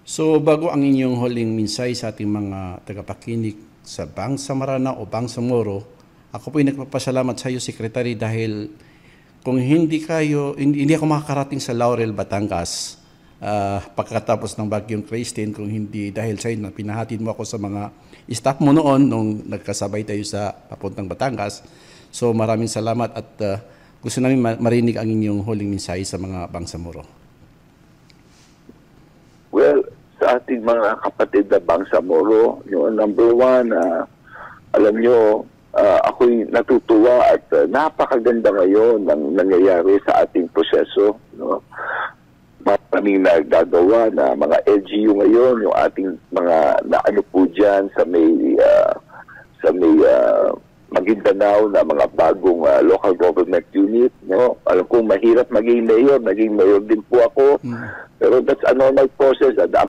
So bago ang inyong huling minsay sa ating mga tagapakinig sa Bangsamoro o Bangsamoro, ako po ay nagpapasalamat sa iyo, Secretary, dahil kung hindi ako makakarating sa Laurel, Batangas pagkatapos ng Bagyong Christine, kung hindi dahil sa iyo na pinahatid mo ako sa mga staff mo noon nung nagkasabay tayo sa papuntang Batangas. So maraming salamat at gusto namin marinig ang inyong huling minsay sa mga Bangsamoro. Well, sa ating mga kapatid na Bangsamoro, yung number one, alam nyo, ako'y natutuwa at napakaganda ngayon ng nangyayari sa ating proseso. No? Maraming nagagawa na mga LGU ngayon, yung ating mga naano po dyan sa may Maguindanao na mga bagong local government unit. No? Alam kong mahirap maging mayor din po ako. Pero that's a normal process.